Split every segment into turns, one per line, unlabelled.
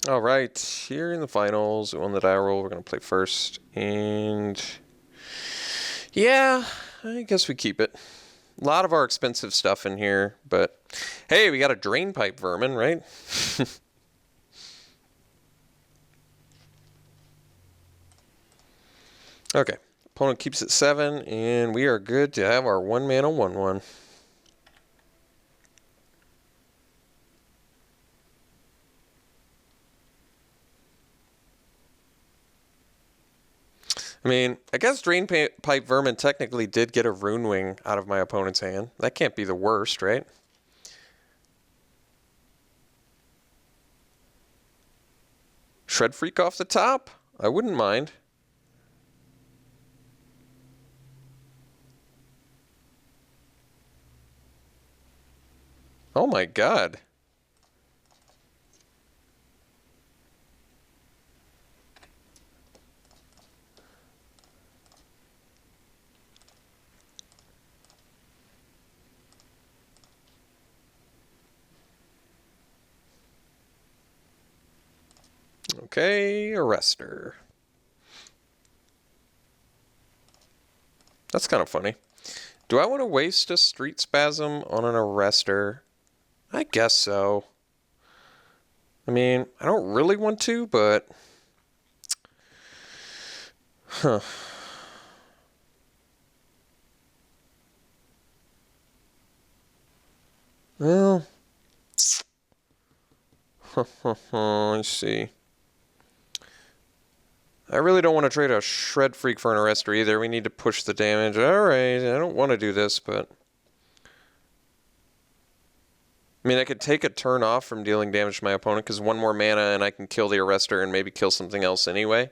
All right, here in the finals, on the die roll, we're going to play first. And yeah, I guess we keep it. A lot of our expensive stuff in here, but hey, we got a drain pipe vermin, right? Okay, opponent keeps it 7, and we are good to have our 1-mana 1/1. I mean, I guess Drain Pipe Vermin technically did get a Rune Wing out of my opponent's hand. That can't be the worst, right? Shred Freak off the top? I wouldn't mind. Oh my god. Okay, Arrestor. That's kind of funny. Do I want to waste a Street Spasm on an Arrestor? I guess so. I mean, I don't really want to, but... Huh. Well... I see. I really don't want to trade a Shred Freak for an Arrestor either. We need to push the damage. Alright, I don't want to do this, but... I mean, I could take a turn off from dealing damage to my opponent because 1 more mana and I can kill the Arrestor and maybe kill something else anyway.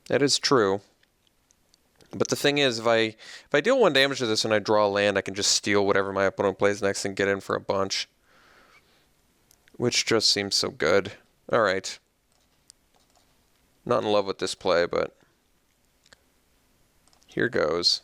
That is true. But the thing is, if I deal 1 damage to this and I draw a land, I can just steal whatever my opponent plays next and get in for a bunch. Which just seems so good. Alright. Not in love with this play, but here goes.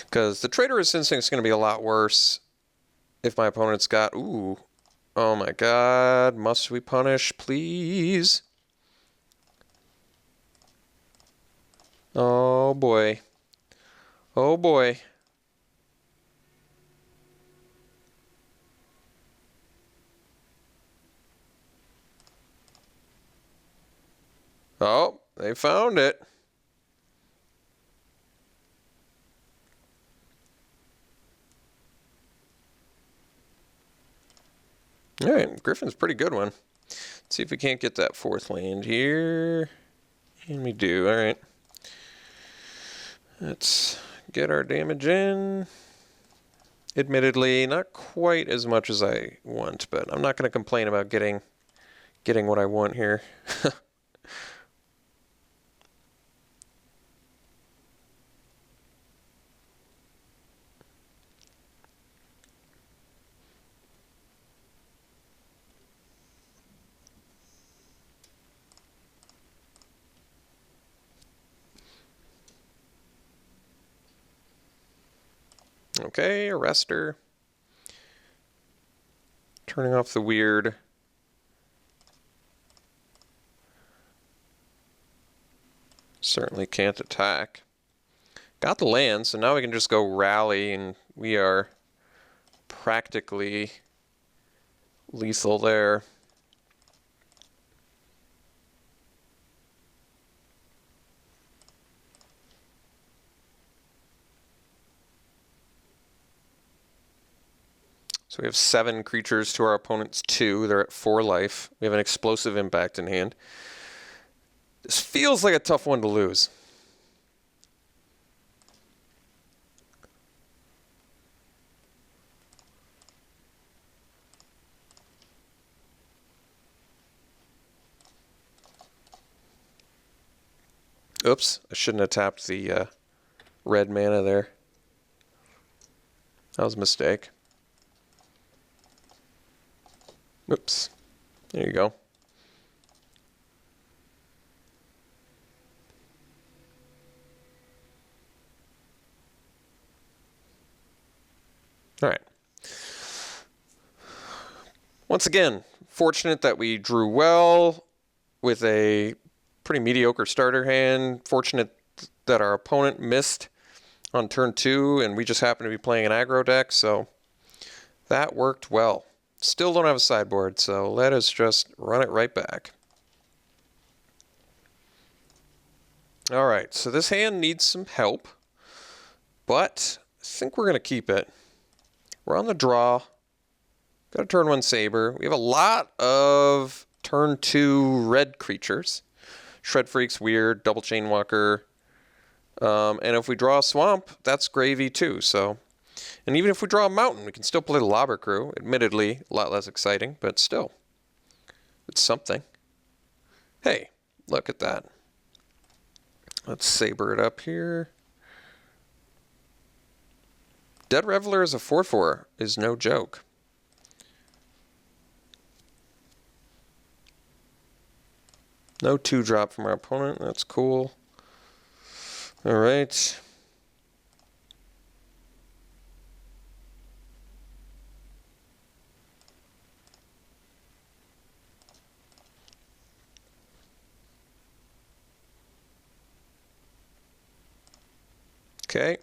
Because the Traitorous Instinct is going to be a lot worse if my opponent's got... Ooh. Oh my god. Must we punish, please? Oh boy. Oh boy. Oh, they found it. Alright, Griffin's a pretty good one. Let's see if we can't get that 4th land here. And we do, alright. Let's get our damage in. Admittedly, not quite as much as I want, but I'm not going to complain about getting what I want here. Okay, Arrestor. Turning off the weird. Certainly can't attack. Got the land, so now we can just go rally, and we are practically lethal there. So we have 7 creatures to our opponent's 2. They're at 4 life. We have an explosive impact in hand. This feels like a tough one to lose. Oops, I shouldn't have tapped the red mana there. That was a mistake. Oops. There you go. All right. Once again, fortunate that we drew well with a pretty mediocre starter hand. Fortunate that our opponent missed on turn 2, and we just happened to be playing an aggro deck, so that worked well. Still don't have a sideboard, so let us just run it right back. All right, so this hand needs some help, but I think we're going to keep it. We're on the draw. Got a turn 1 Saber. We have a lot of turn 2 red creatures. Shred Freak's weird, Double Chainwalker. And if we draw a Swamp, that's gravy too. So, and even if we draw a Mountain, we can still play the Lobber Crew. Admittedly, a lot less exciting, but still. It's something. Hey, look at that. Let's Saber it up here. Dead Reveler as a 4/4 is no joke. No 2-drop from our opponent. That's cool. All right. Okay.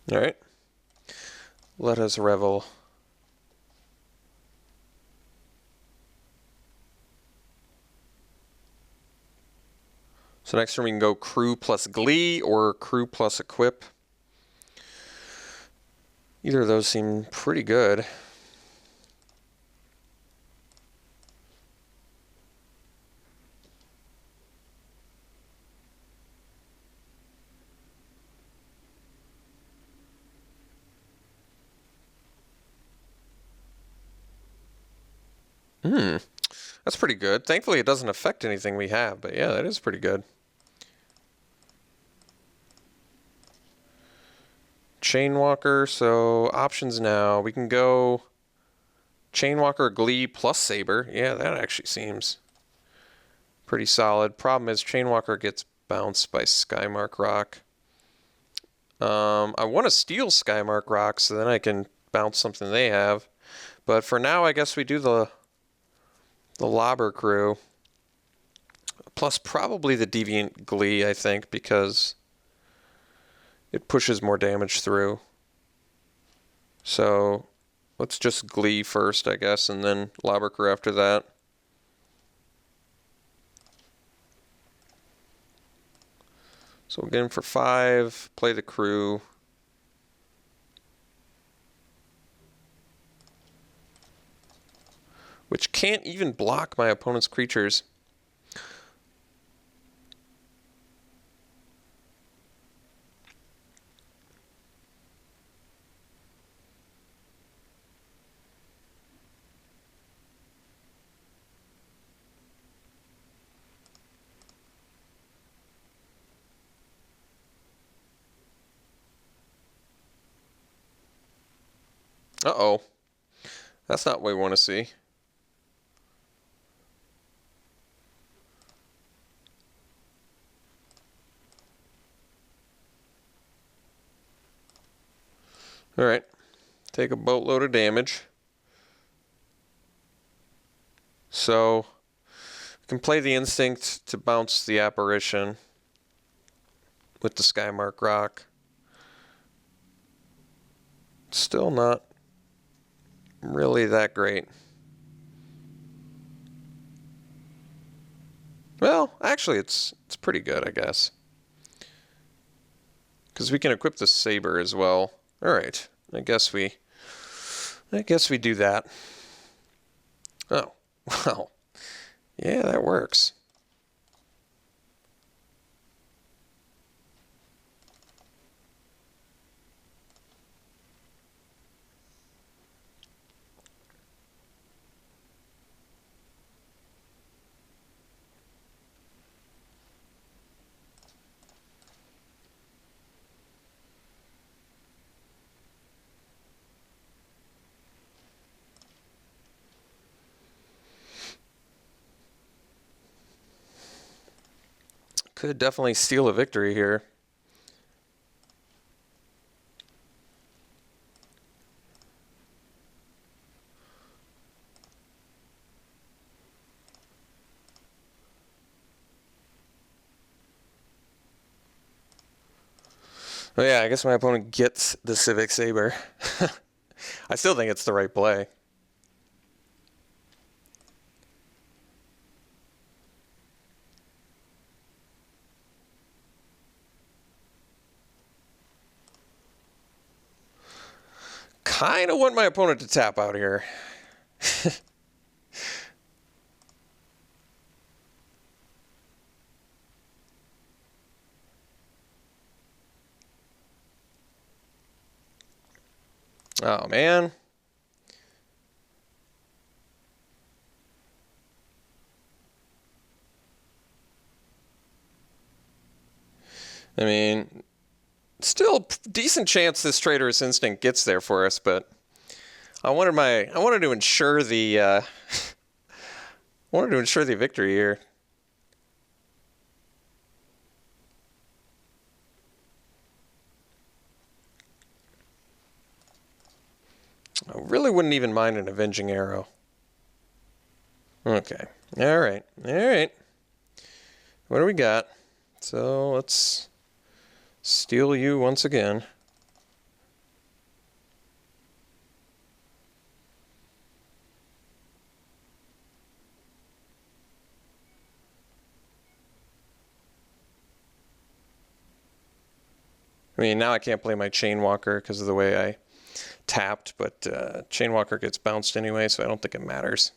All right. Let us revel. So next turn we can go Crew plus Glee or Crew plus Equip. Either of those seem pretty good. That's pretty good. Thankfully, it doesn't affect anything we have, but yeah, that is pretty good. Chainwalker, so options now. We can go Chainwalker, Glee plus Saber. Yeah, that actually seems pretty solid. Problem is, Chainwalker gets bounced by Skymark Rock. I want to steal Skymark Rock so then I can bounce something they have. But for now, I guess we do the Lobber Crew. Plus probably the Deviant Glee, I think, because it pushes more damage through. So let's just Glee first, I guess, and then Lobber Crew after that. So we'll get him for 5, play the Crew. Which can't even block my opponent's creatures. Uh-oh. That's not what we want to see. All right. Take a boatload of damage. So we can play the Instinct to bounce the Apparition with the Skymark Rock. Still not really that great. Well, actually, it's pretty good, I guess. Because we can equip the Saber as well. All right, I guess we do that. Oh, well, yeah, that works. Could definitely steal a victory here. Oh yeah, I guess my opponent gets the Civic Saber. I still think it's the right play. Kind of want my opponent to tap out here. Oh, man. I mean, still decent chance this Traitorous Instinct gets there for us, but I wanted to ensure the victory here. I really wouldn't even mind an Avenging Arrow. Okay. All right. What do we got? So let's steal you once again. I mean, now I can't play my Chainwalker because of the way I tapped, but Chainwalker gets bounced anyway, so I don't think it matters.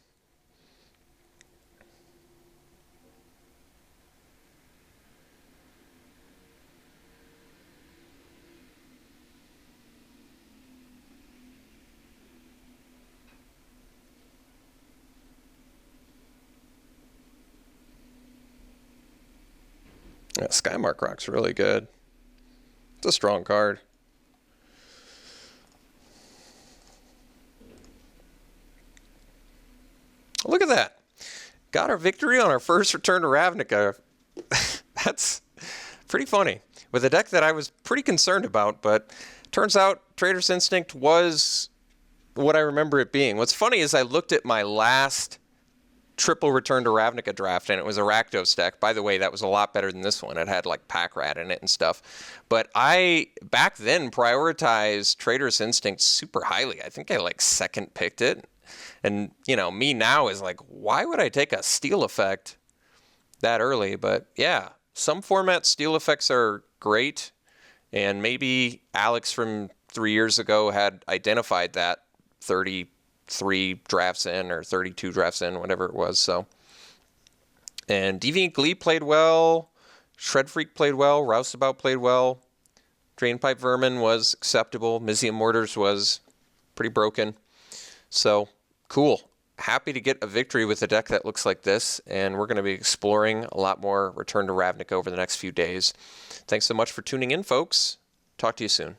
Yeah, Skymark Rock's really good. It's a strong card. Look at that. Got our victory on our first return to Ravnica. That's pretty funny. With a deck that I was pretty concerned about, but turns out Traitorous Instinct was what I remember it being. What's funny is I looked at my last triple return to Ravnica draft, and it was a Rakdos deck. By the way, that was a lot better than this one. It had like Pack Rat in it and stuff. But I, back then, prioritized Traitorous Instinct super highly. I think I like second picked it. And, you know, me now is like, why would I take a steal effect that early? But yeah, some formats steal effects are great. And maybe Alex from 3 years ago had identified that 33 drafts in or 32 drafts in, whatever it was. So, and Deviant Glee played well. Shred Freak played well. Roustabout played well. Drainpipe Vermin was acceptable. Mizium Mortars was pretty broken. So, cool. Happy to get a victory with a deck that looks like this, and we're going to be exploring a lot more Return to Ravnica over the next few days. Thanks so much for tuning in, folks. Talk to you soon.